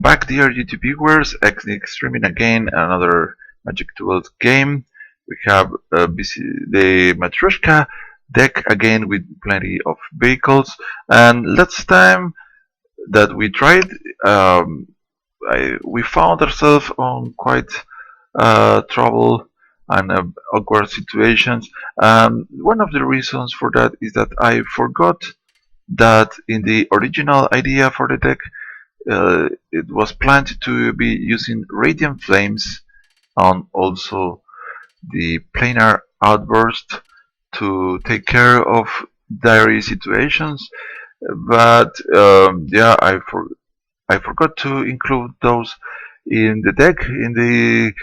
Back dear YouTube viewers, streaming again another Magic Tools game. We have the Matryoshka deck again with plenty of vehicles. And last time that we tried, um, we found ourselves on quite trouble and awkward situations. One of the reasons for that is that I forgot that in the original idea for the deck, it was planned to be using radiant flames and also the planar outburst to take care of dire situations. But yeah, I forgot to include those in the deck in the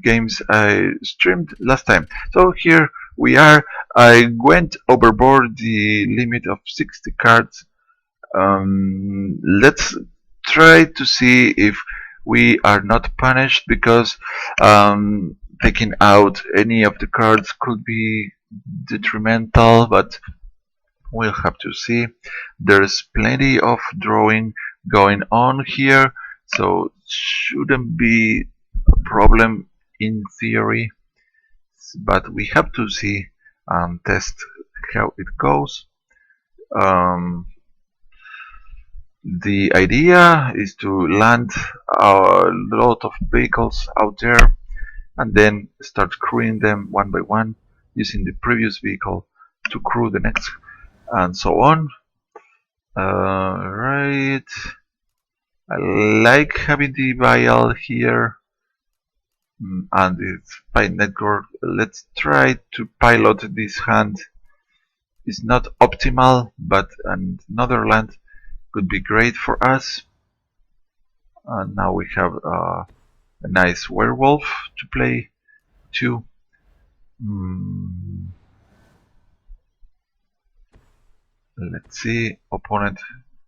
games I streamed last time. So here we are. I went overboard the limit of 60 cards. Let's try to see if we are not punished because taking out any of the cards could be detrimental, but we'll have to see. There's plenty of drawing going on here, so shouldn't be a problem in theory, but we have to see and test how it goes. Um, The idea is to land a lot of vehicles out there and then start crewing them one by one using the previous vehicle to crew the next and so on. Right. I like having the vial here and it's by network. Let's try to pilot this hand. It's not optimal, but another land could be great for us. And now we have a nice werewolf to play too. Let's see, opponent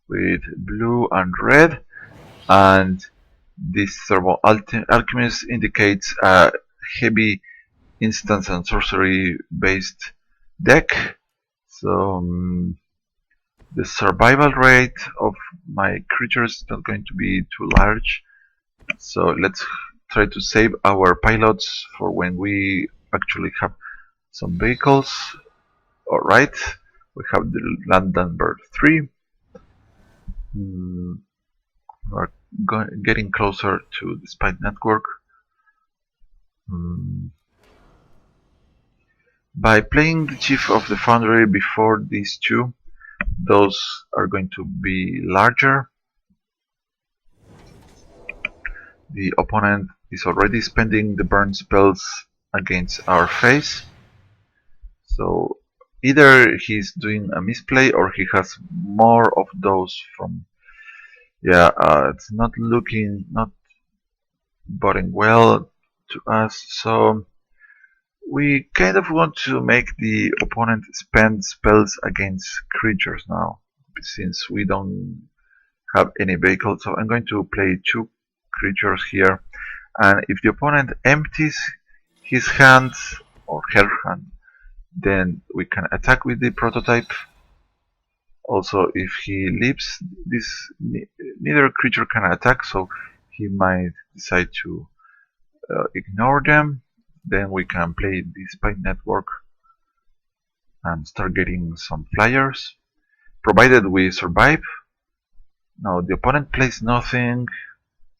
with blue and red, and this Thermal Alchemist indicates a heavy instance and sorcery based deck. So the survival rate of my creatures is not going to be too large. So let's try to save our pilots for when we actually have some vehicles. Alright, we have the land number 3. We're getting closer to the spy network. By playing the Chief of the Foundry before these two, those are going to be larger. The opponent is already spending the burn spells against our face. So either he's doing a misplay or he has more of those from... Yeah, it's not boding well to us. So we kind of want to make the opponent spend spells against creatures now, since we don't have any vehicle. So I'm going to play 2 creatures here, and if the opponent empties his hand or her hand, then we can attack with the prototype. Also, if he leaves this, neither creature can attack, so he might decide to ignore them. Then we can play the spy network and start getting some flyers, provided we survive. Now the opponent plays nothing.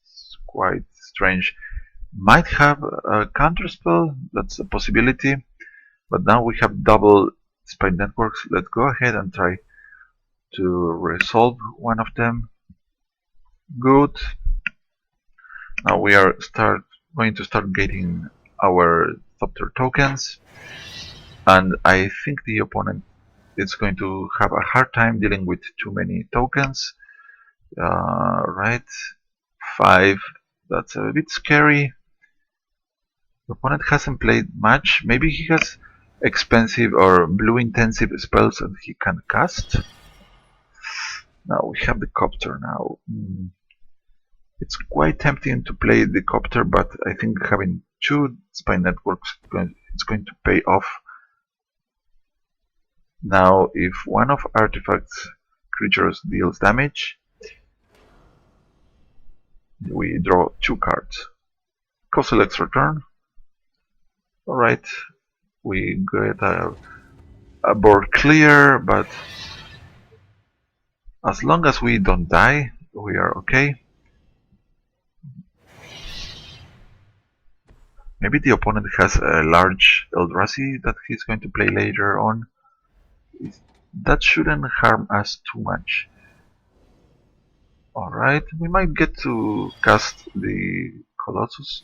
It's quite strange. Might have a counterspell, that's a possibility, but now we have double spy networks. Let's go ahead and try to resolve one of them. Good. Now we are going to start getting our Thopter tokens, and I think the opponent is going to have a hard time dealing with too many tokens. Right, 5. That's a bit scary. The opponent hasn't played much. Maybe he has expensive or blue intensive spells that he can cast. Now we have the copter now. It's quite tempting to play the copter, but I think having 2 spy networks it's going to pay off. Now if one of artifacts creatures deals damage, We draw 2 cards. Co-select return. Alright, we get a board clear, but as long as we don't die, we are okay. Maybe the opponent has a large Eldrazi that he's going to play later on. That shouldn't harm us too much. Alright, we might get to cast the Colossus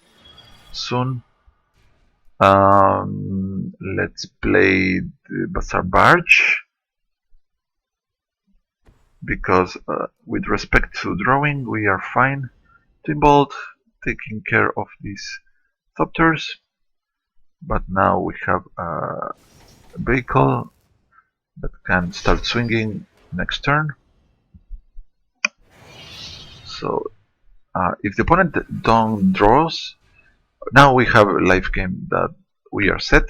soon. Let's play the Bazaar Barge, because with respect to drawing we are fine. Timbold taking care of these Thopters, but now we have a vehicle that can start swinging next turn. So if the opponent don't draws, now we have a life game that we are set.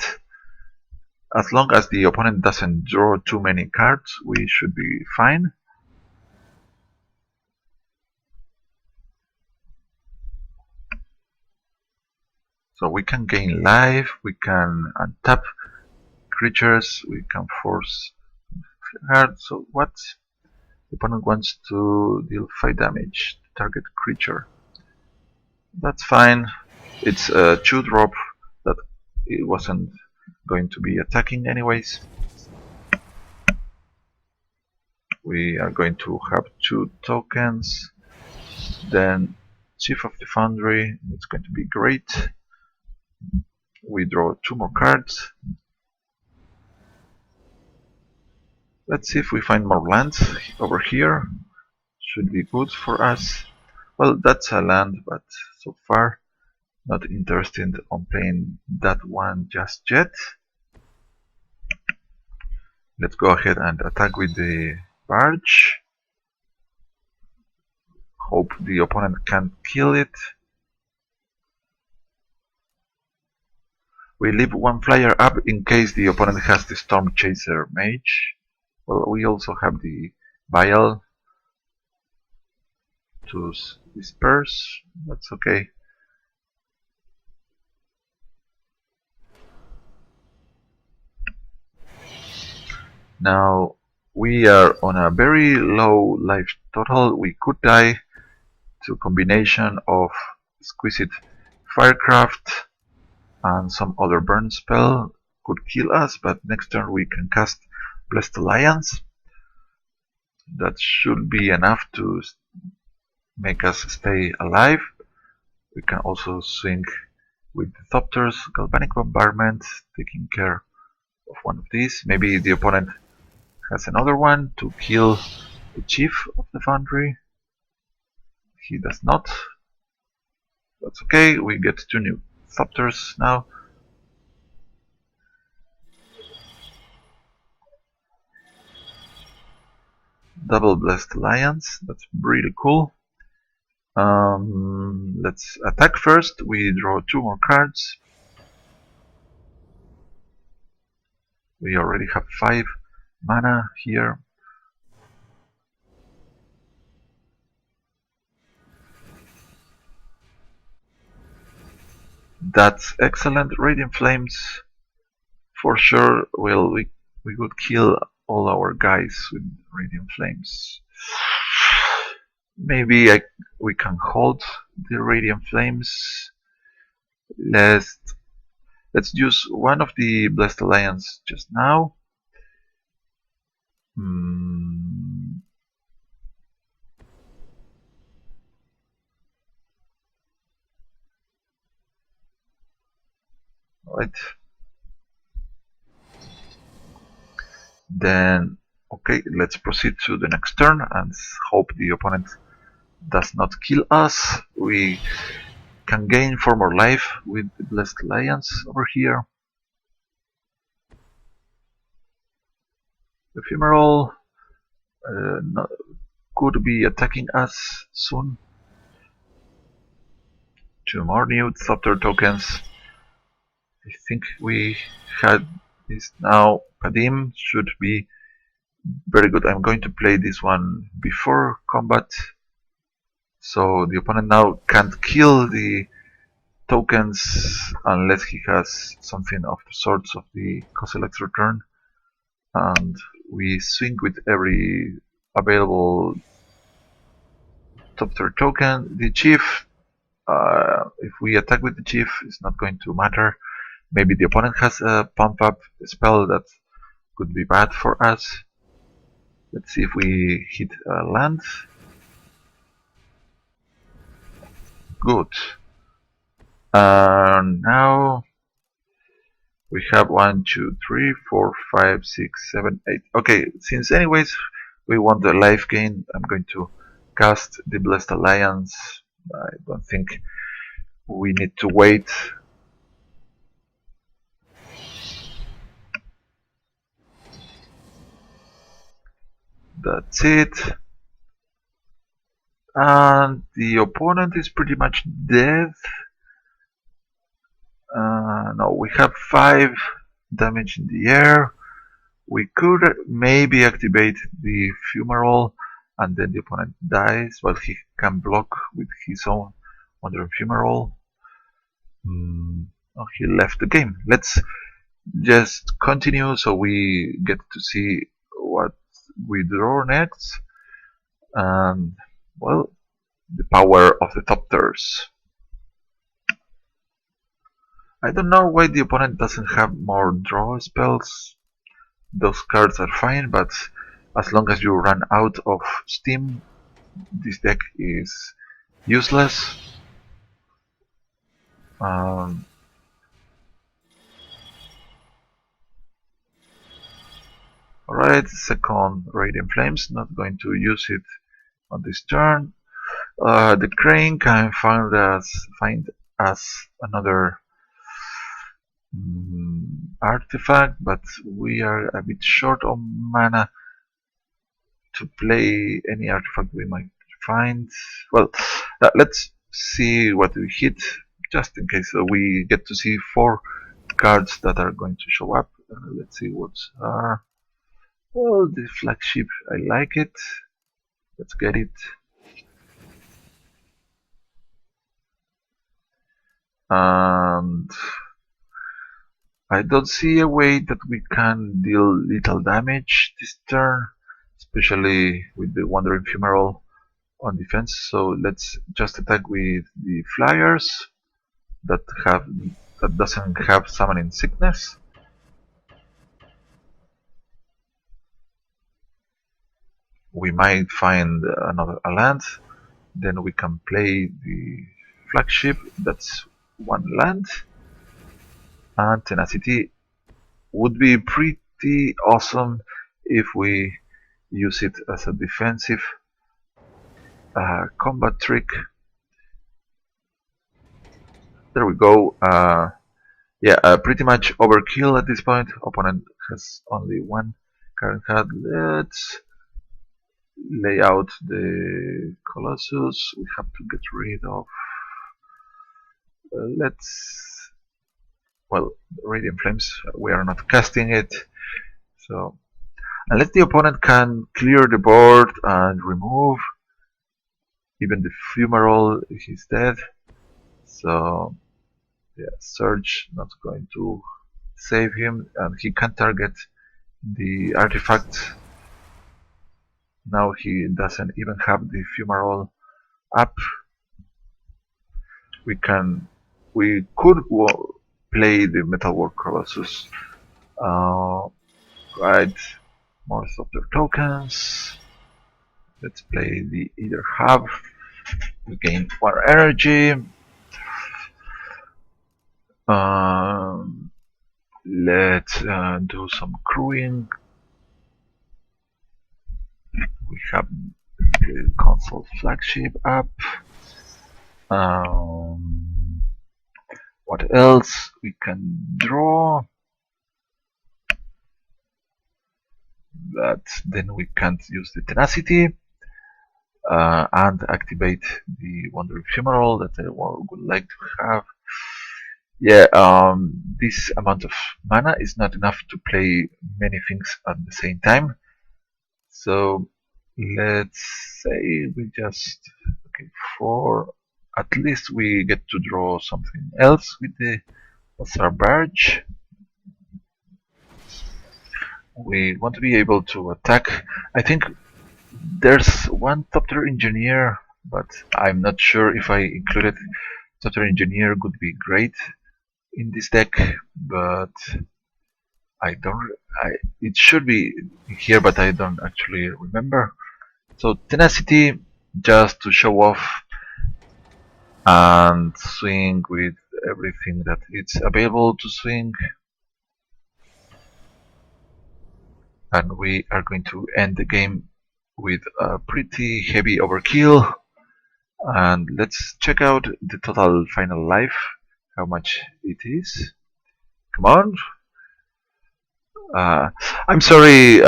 As long as the opponent doesn't draw too many cards, we should be fine. So we can gain life, we can untap creatures, we can force hard. So what? The opponent wants to deal 5 damage to target creature. That's fine. It's a 2-drop that it wasn't going to be attacking anyways. We are going to have 2 tokens. Then Chief of the Foundry, it's going to be great. We draw 2 more cards. Let's see if we find more lands over here. Should be good for us. Well, that's a land, but so far not interested on playing that one just yet. Let's go ahead and attack with the barge. Hope the opponent can't kill it. We leave 1 flyer up in case the opponent has the Storm Chaser Mage. Well, we also have the Vial to disperse. That's okay. Now we are on a very low life total. We could die to a combination of Exquisite Firecraft and some other burn spell could kill us, but next turn we can cast Blessed Alliance. That should be enough to make us stay alive. We can also swing with the Thopters, Galvanic Bombardment, taking care of one of these. Maybe the opponent has another one to kill the Chief of the Foundry. He does not. That's okay, we get 2 new Thopters now. Double Blessed Alliance, that's really cool. Let's attack first. We draw 2 more cards. We already have 5 mana here. That's excellent. Radiant Flames for sure. Well, we could kill all our guys with Radiant Flames. Maybe we can hold the Radiant Flames. Let's use one of the Blessed Alliance just now. Right. Then, okay, let's proceed to the next turn and hope the opponent does not kill us. We can gain 4 more life with the Blessed Alliance over here. Ephemeral could be attacking us soon. 2 more new Thopter tokens. I think we had this now. Kadim should be very good. I'm going to play this one before combat, So the opponent now can't kill the tokens unless he has something of the sorts of the co-selector turn, and we swing with every available top tier token. The chief, if we attack with the chief, it's not going to matter. Maybe the opponent has a pump up spell that could be bad for us. Let's see if we hit land. Good. Now we have 1, 2, 3, 4, 5, 6, 7, 8. Okay, since anyways we want the life gain, I'm going to cast the Blessed Alliance. I don't think we need to wait. That's it. And the opponent is pretty much dead. No, we have 5 damage in the air. We could maybe activate the Fumarole and then the opponent dies, but he can block with his own Wandering Fumarole. Oh, he left the game. Let's just continue so we get to see what we draw next. And, well, the power of the top tiers. I don't know why the opponent doesn't have more draw spells. Those cards are fine, but as long as you run out of steam, this deck is useless. Alright, second Radiant Flames, not going to use it on this turn. The Crane can find us another artifact, but we are a bit short on mana to play any artifact we might find. Well, let's see what we hit, just in case we get to see 4 cards that are going to show up. Let's see what are. Well, the flagship, I like it. Let's get it. And I don't see a way that we can deal little damage this turn, especially with the Wandering Fumarole on defense. So let's just attack with the flyers that doesn't have summoning sickness. We might find another land, then we can play the flagship, that's 1 land, and Tenacity would be pretty awesome if we use it as a defensive combat trick. There we go. Yeah, pretty much overkill at this point. Opponent has only 1 card in hand. Let's lay out the Colossus. We have to get rid of. Well, Radiant Flames. We are not casting it, so unless the opponent can clear the board and remove even the Fumarole, he's dead. So yeah, Surge not going to save him, and he can target the artifact. Now he doesn't even have the Fumarole up. We could play the Metalwork Colossus. Right, more softer tokens. Let's play the Either Have. We gain 1 energy. Let's do some crewing. We have the console flagship up. What else? We can draw. But then we can't use the Tenacity and activate the Wandering Fumarole that I would like to have. Yeah, this amount of mana is not enough to play many things at the same time. So let's say we just Okay, 4. At least we get to draw something else with the Bazaar Barge. We want to be able to attack. I think there's one Topter Engineer, but I'm not sure if I included Topter Engineer would be great in this deck, but I don't. It should be here, but I don't actually remember. So Tenacity, just to show off and swing with everything that it's available to swing. And we are going to end the game with a pretty heavy overkill. And let's check out the total final life, how much it is. Come on. I'm sorry,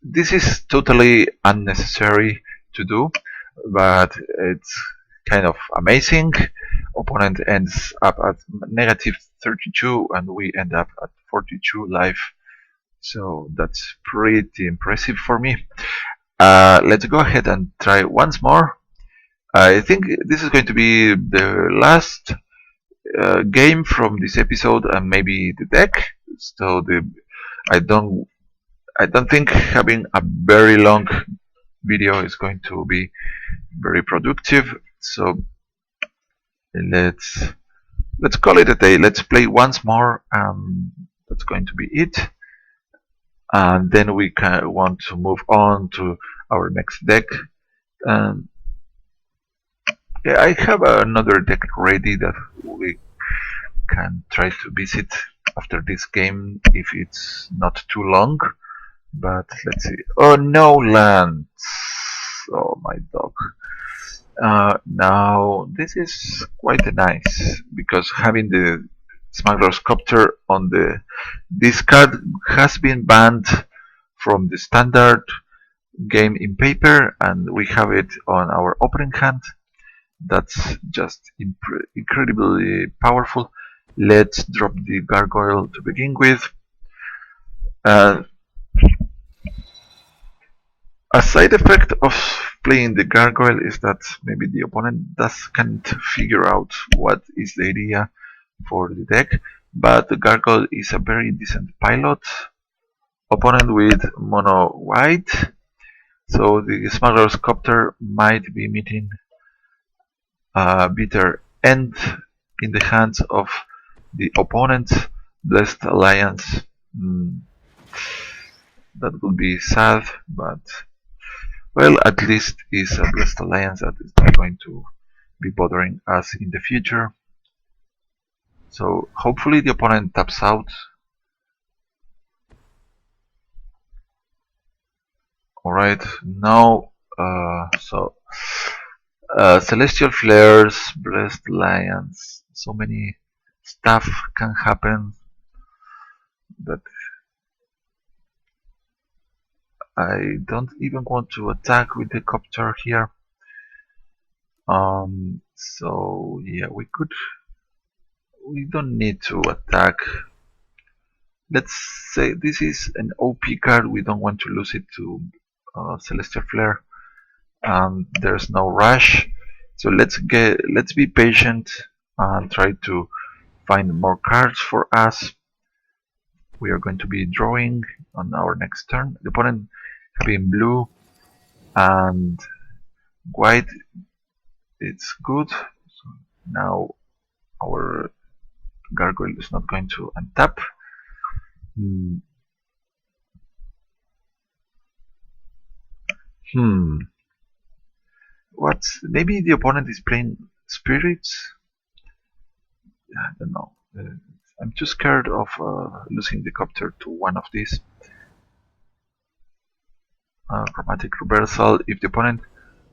this is totally unnecessary to do, but it's kind of amazing. Opponent ends up at negative 32 and we end up at 42 life. So that's pretty impressive for me. Let's go ahead and try once more. I think this is going to be the last game from this episode and maybe the deck. So I don't I don't think having a very long video is going to be very productive. So let's call it a day. Let's play once more. That's going to be it. And then we can want to move on to our next deck. Um, yeah, I have another deck ready that we can try to visit after this game if it's not too long. But let's see. Oh, no lands. Oh, my dog. Now this is quite nice because having the Smuggler's Copter on the discard has been banned from the standard game in paper, and we have it on our opening hand. That's just incredibly powerful. Let's drop the Gargoyle to begin with. A side effect of playing the Gargoyle is that maybe the opponent can't figure out what is the idea for the deck, but the Gargoyle is a very decent pilot. Opponent with mono white, so the Smuggler's Copter might be meeting a bitter end in the hands of the opponent's Blessed Alliance. That would be sad, but well, at least it's a Blessed Alliance that is not going to be bothering us in the future. So hopefully the opponent taps out. Alright, now Celestial Flares, Blessed Alliance, so many stuff can happen that I don't even want to attack with the Copter here. So yeah, we don't need to attack. Let's say this is an OP card, we don't want to lose it to Celestial Flare. There's no rush, so let's be patient and try to find more cards for us. We are going to be drawing on our next turn. The opponent having blue and white, it's good. So now our Gargoyle is not going to untap. Maybe the opponent is playing Spirits? I don't know. I'm too scared of losing the Copter to one of these. Chromatic Reversal. If the opponent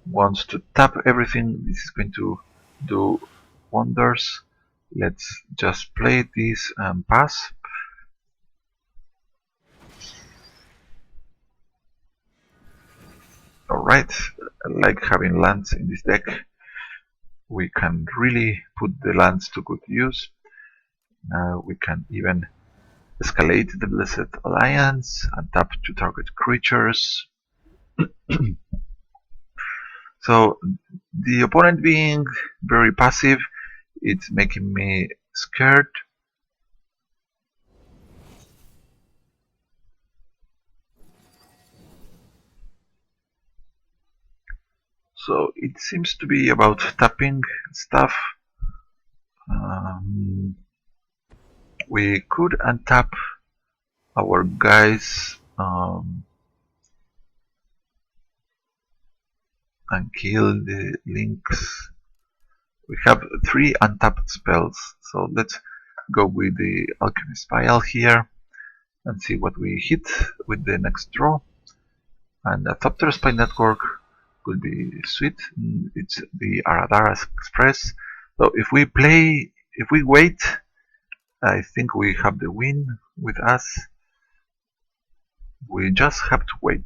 wants to tap everything, this is going to do wonders. Let's just play this and pass. Alright, I like having lands in this deck. We can really put the lands to good use. Now we can even escalate the Blessed Alliance and tap to target creatures. So the opponent being very passive, it's making me scared. So it seems to be about tapping stuff. We could untap our guys and kill the links. We have 3 untapped spells, so let's go with the Alchemist Vial here and see what we hit with the next draw. And a Thopter Spy Network could be sweet. It's the Aradara Express. So if we wait, I think we have the win with us. We just have to wait.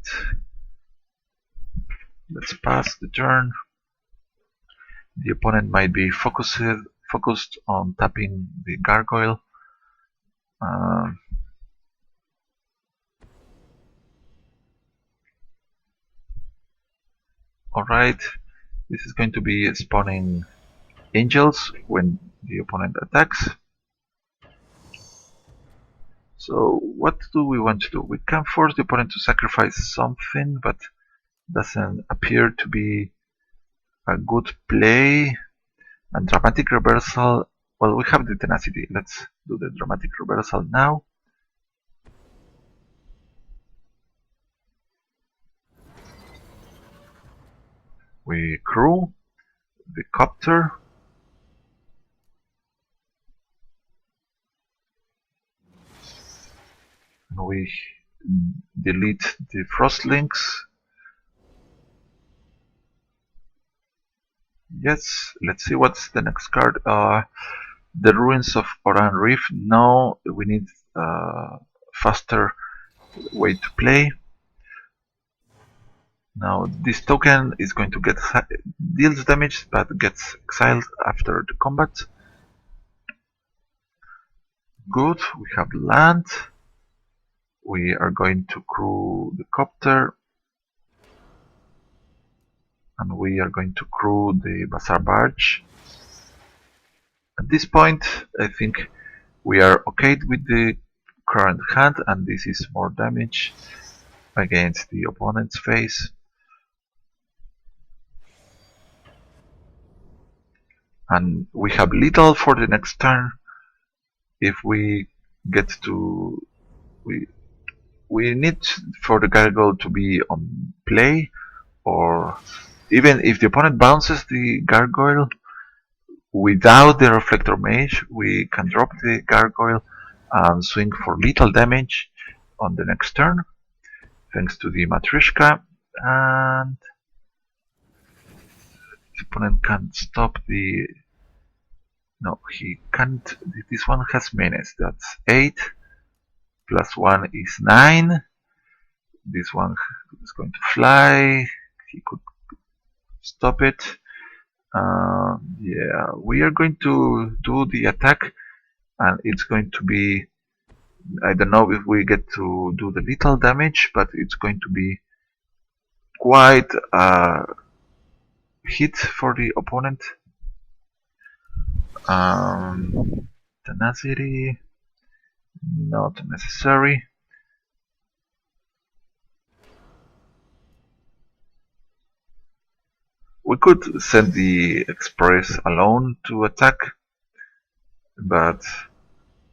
Let's pass the turn. The opponent might be focused on tapping the gargoyle. Alright, this is going to be spawning angels when the opponent attacks. So what do we want to do? We can force the opponent to sacrifice something, but doesn't appear to be a good play. And dramatic reversal, well, we have the tenacity. Let's do the dramatic reversal now. We crew the copter. And we delete the frostlinks. Yes, let's see what's the next card. The Ruins of Oran Reef. No, we need faster way to play. Now this token is going to get deals damage but gets exiled after the combat. Good, we have land. We are going to crew the copter. And we are going to crew the Bazaar Barge. At this point, I think we are okay with the current hand, and this is more damage against the opponent's face. And we have little for the next turn. If we get to... We need for the gargoyle to be on play, or even if the opponent bounces the gargoyle without the reflector mage, we can drop the gargoyle and swing for little damage on the next turn, thanks to the Matryoshka. And the opponent can't stop the... No, he can't. This one has menace. That's 8. Plus 1 is 9. This one is going to fly. He could stop it. Yeah, we are going to do the attack, and it's going to be... I don't know if we get to do the little damage, but it's going to be quite a hit for the opponent. Tenacity, not necessary. We could send the Express alone to attack, but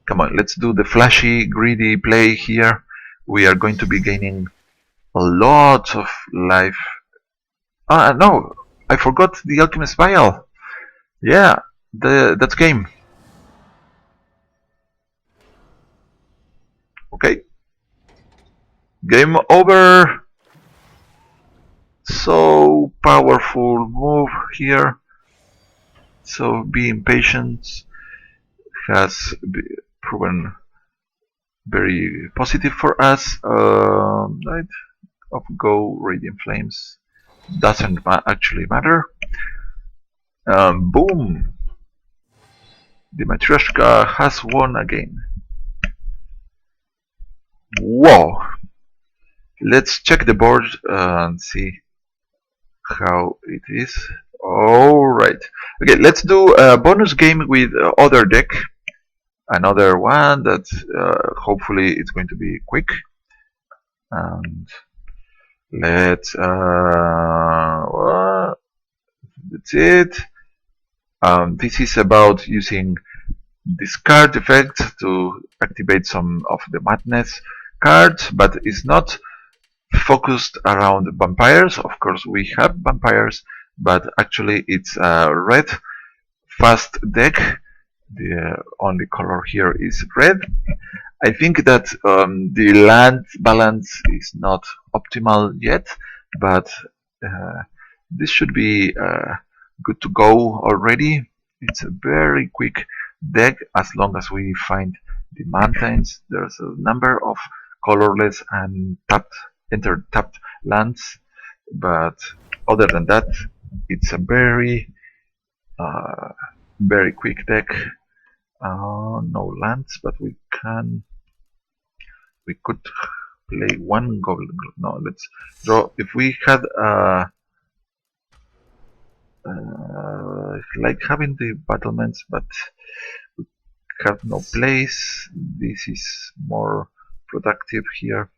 come on, let's do the flashy, greedy play here. We are going to be gaining a lot of life. No, I forgot the Alchemist Vial. Yeah, that's game. Okay. Game over. So powerful move here. So being patient has proven very positive for us. Right, of Go Radiant Flames doesn't actually matter. Boom! The Matryoshka has won again. Whoa! Let's check the board and see how it is. Alright. Okay, let's do a bonus game with other deck. Another one that hopefully it's going to be quick. And let's that's it. This is about using discard effect to activate some of the madness cards, but it's not focused around vampires. Of course, we have vampires, but actually it's a red fast deck. The only color here is red. I think that the land balance is not optimal yet, but uh, this should be good to go already. It's a very quick deck as long as we find the mountains. There's a number of colorless and tapped lands, but other than that, it's a uh, very quick deck. No lands, but we could play one goblin. No, let's draw. If we had like having the battlements, but we have no place. This is more productive here.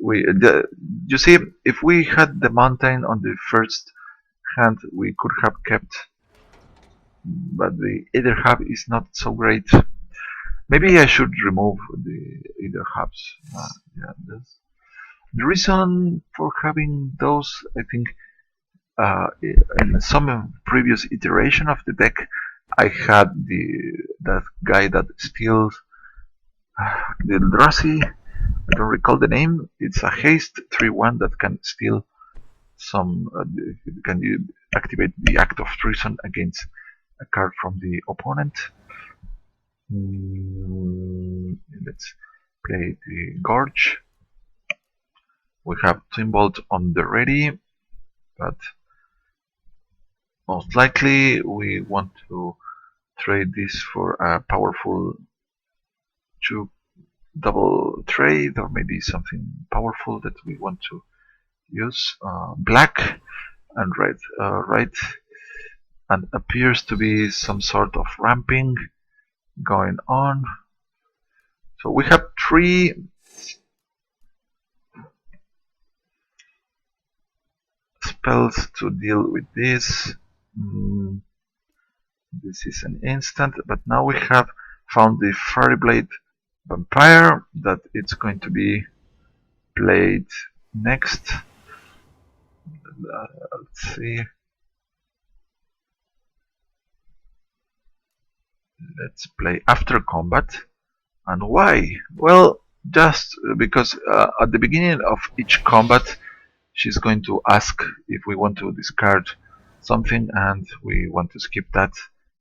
You see, if we had the mountain on the first hand, we could have kept, but the other half is not so great. Maybe I should remove the either halves. Yeah, the reason for having those, I think, in some previous iteration of the deck, I had that guy that steals the Eldrazi. I don't recall the name. It's a haste 3/1 that can steal some. Can you activate the act of treason against a card from the opponent? Let's play the Gorge. We have Twin Bolt on the ready, but most likely we want to trade this for a powerful double trade, or maybe something powerful that we want to use. Black and red, right, and appears to be some sort of ramping going on. So we have 3 spells to deal with this. This is an instant, but now we have found the Fairy Blade Vampire that it's going to be played next. Let's see. Let's play after combat. And why? Well, just because at the beginning of each combat she's going to ask if we want to discard something, and we want to skip that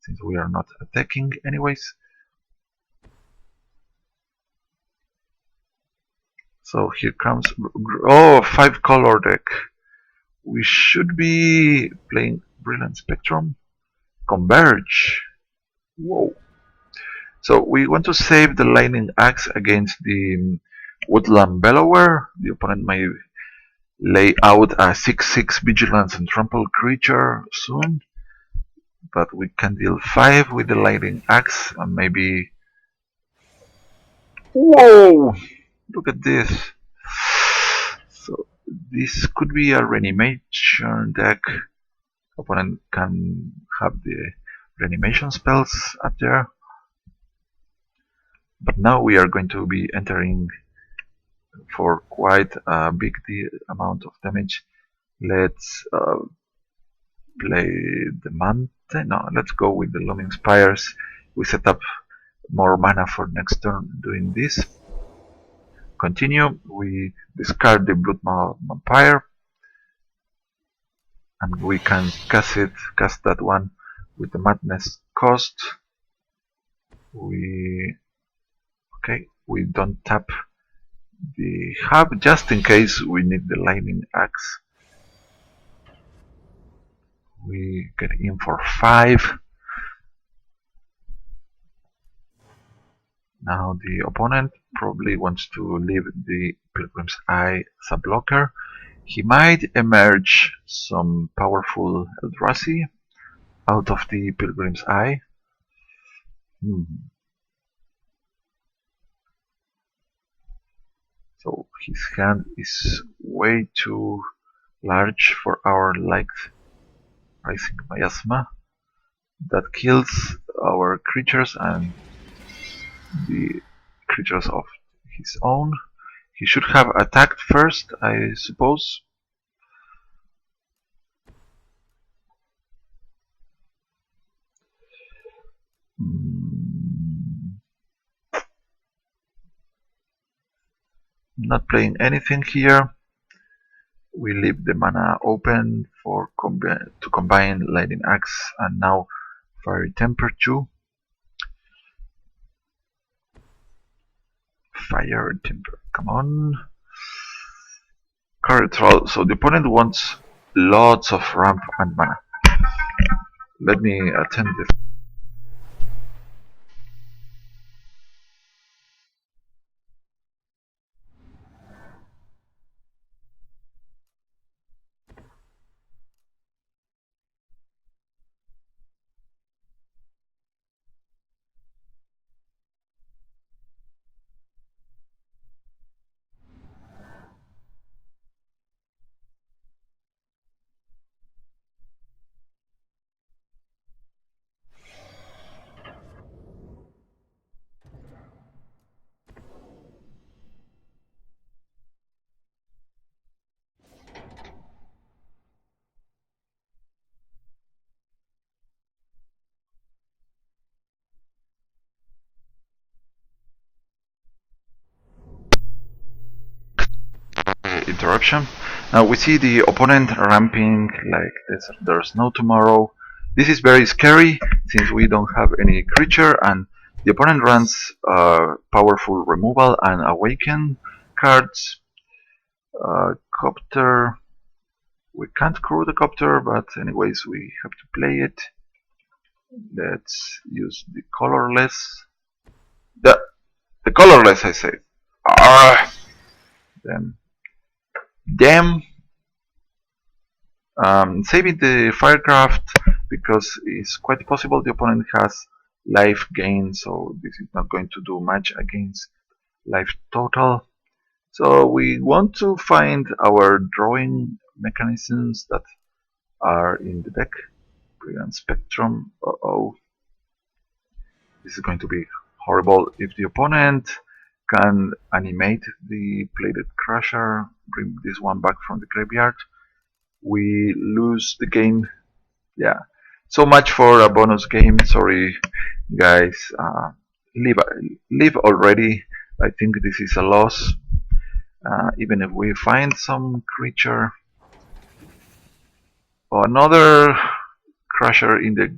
since we are not attacking anyways. So here comes 5-color deck. We should be playing Brilliant Spectrum. Converge. Whoa. So we want to save the Lightning Axe against the Woodland Bellower. The opponent may lay out a 6/6 Vigilance and Trample creature soon, but we can deal 5 with the Lightning Axe and maybe... Whoa! Look at this. So this could be a reanimation deck. Opponent can have the reanimation spells up there. But now we are going to be entering for quite a big amount of damage. Let's play the mountain. No, let's go with the Looming Spires. We set up more mana for next turn doing this. Continue. We discard the Bloodmouth Vampire, and we can cast that one with the Madness cost. We don't tap the hub just in case we need the Lightning Axe. We get in for 5. Now the opponent probably wants to leave the Pilgrim's Eye as a blocker. He might emerge some powerful Eldrazi out of the Pilgrim's Eye. So his hand is way too large for our liked Rising Miasma. That kills our creatures and the creatures of his own. He should have attacked first, I suppose. Not playing anything here. We leave the mana open for to combine Lightning Axe and now Fiery Temper too. Fire Temper, come on. Courier Troll, so the opponent wants lots of ramp and mana. Let me attend this. Interruption. Now we see the opponent ramping like there's no tomorrow. This is very scary since we don't have any creature and the opponent runs powerful removal and awaken cards. Copter. We can't crew the copter, but anyways we have to play it. Let's use the colorless. The colorless, I say. Then damn. Saving the Firecraft because it's quite possible the opponent has life gain, so this is not going to do much against life total. So we want to find our drawing mechanisms that are in the deck. Brilliant Spectrum. Uh-oh. This is going to be horrible. If the opponent can animate the Plated Crusher, bring this one back from the graveyard, we lose the game. Yeah. So much for a bonus game. Sorry, guys. Leave already. I think this is a loss. Even if we find some creature or another crusher in the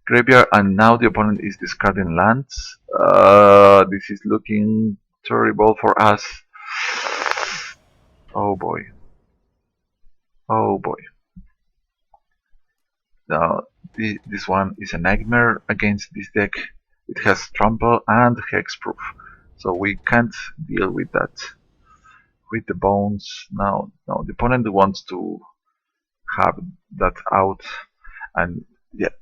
graveyard, and now the opponent is discarding lands. This is looking terrible for us. Oh boy. Oh boy. Now, this one is a nightmare against this deck. It has trample and hexproof, so we can't deal with that. With the bones. Now the opponent wants to have that out, and yeah,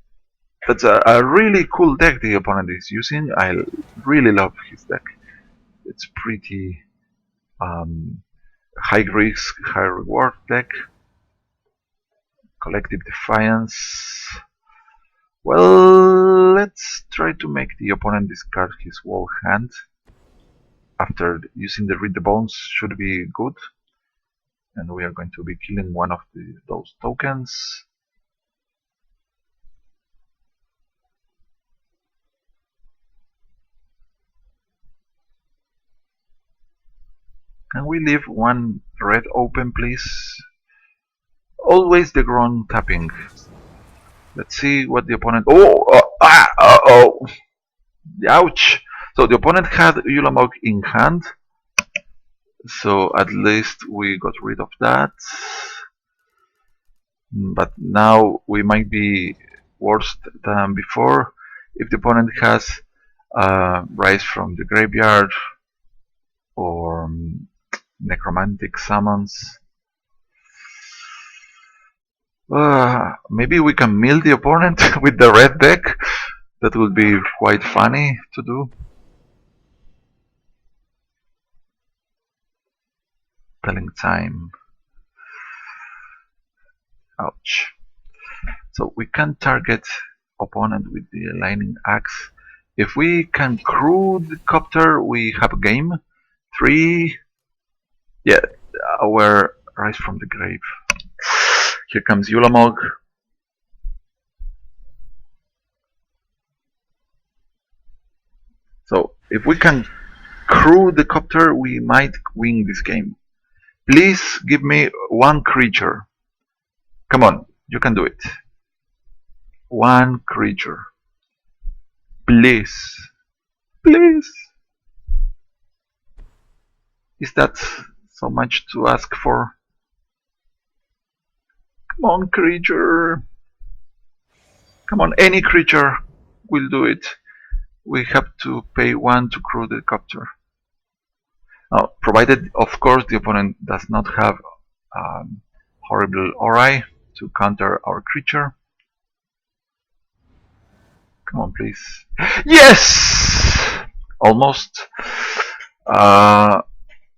that's a really cool deck the opponent is using. I really love his deck. It's pretty high risk, high reward deck. Collective Defiance. Well, let's try to make the opponent discard his wall hand. After using the Read the Bones should be good. And we are going to be killing one of those tokens. And we leave one red open, please. Always the ground tapping. Let's see what the opponent. Oh! Ouch! So the opponent had Ulamog in hand. So at least we got rid of that. But now we might be worse than before. If the opponent has Rise from the Graveyard or Necromantic Summons. Maybe we can mill the opponent with the red deck. That would be quite funny to do. Telling time. Ouch. So we can target opponent with the aligning axe. If we can crew the copter, we have a game. 3. Yeah, our rise from the grave. Here comes Yulamog. So if we can crew the copter, we might win this game. Please give me one creature. Come on, you can do it. One creature. Please. Please. Is that so much to ask for? Come on, creature. Come on, any creature will do it. We have to pay 1 to crew the copter. Now, provided, of course, the opponent does not have horrible Ori to counter our creature. Come on, please. Yes! Almost.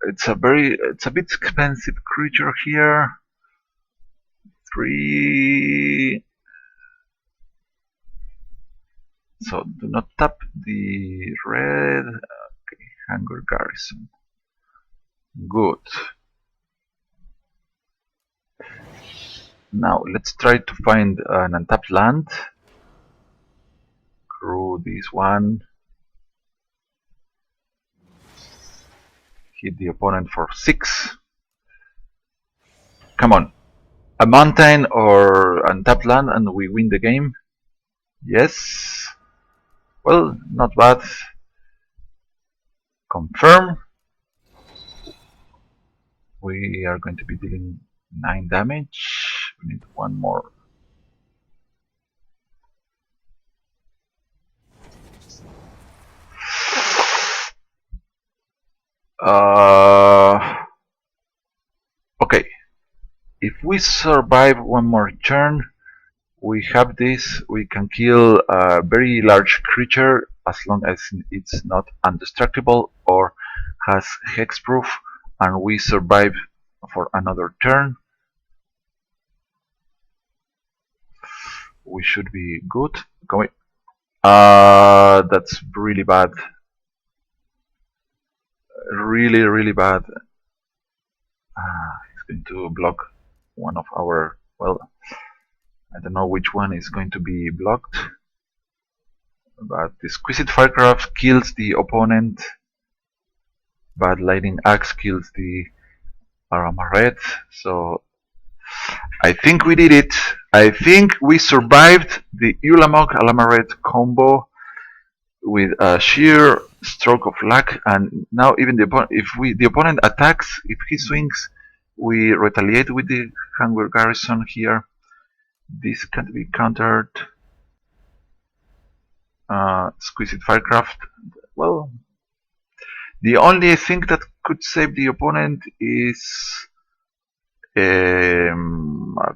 It's a bit expensive creature here. 3. So do not tap the red. Okay, Hunger Garrison. Good. Now let's try to find an untapped land. Crew this one. Hit the opponent for 6. Come on. A mountain or untapped land and we win the game. Yes. Well, not bad. Confirm. We are going to be dealing 9 damage. We need 1 more. Okay. If we survive 1 more turn, we have this. We can kill a very large creature as long as it's not indestructible or has hexproof, and we survive for another turn. We should be good. Going. That's really bad. Really, really bad. It's going to block one of our. Well, I don't know which one is going to be blocked. But the Exquisite Firecraft kills the opponent. But Lightning Axe kills the Aramaret. So I think we did it. I think we survived the Ulamog Alamaret combo with a sheer stroke of luck. And now even the opponent, if the opponent attacks, if he swings, we retaliate with the Hunger Garrison here. This can be countered. Exquisite Firecraft. Well, the only thing that could save the opponent is a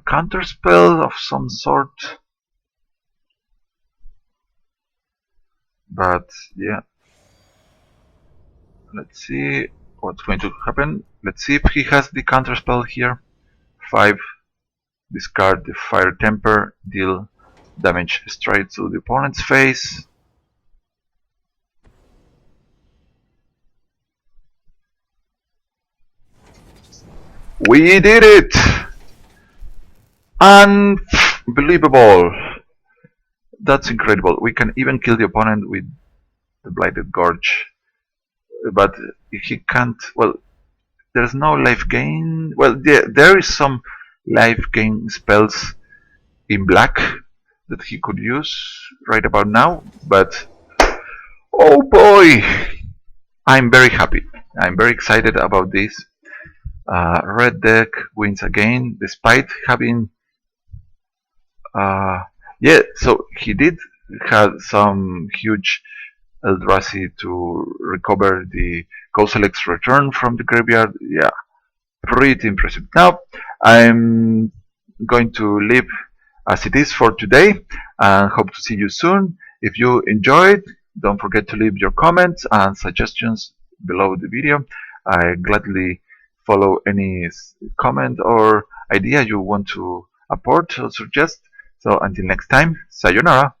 counter spell of some sort. But yeah, let's see what's going to happen. Let's see if he has the counter spell here. 5. Discard the Fire Temper. Deal damage straight to the opponent's face. We did it! Unbelievable! That's incredible. We can even kill the opponent with the Blighted Gorge. But he can't. Well, there's no life gain. Well, there is some life gain spells in black that he could use right about now. But oh boy! I'm very happy. I'm very excited about this. Red deck wins again, despite having. Yeah, so he did have some huge Eldrazi to recover the Kozilek's return from the graveyard. Yeah, pretty impressive. Now, I'm going to leave as it is for today, and hope to see you soon. If you enjoyed, don't forget to leave your comments and suggestions below the video. I gladly follow any comment or idea you want to apport or suggest. So until next time, sayonara.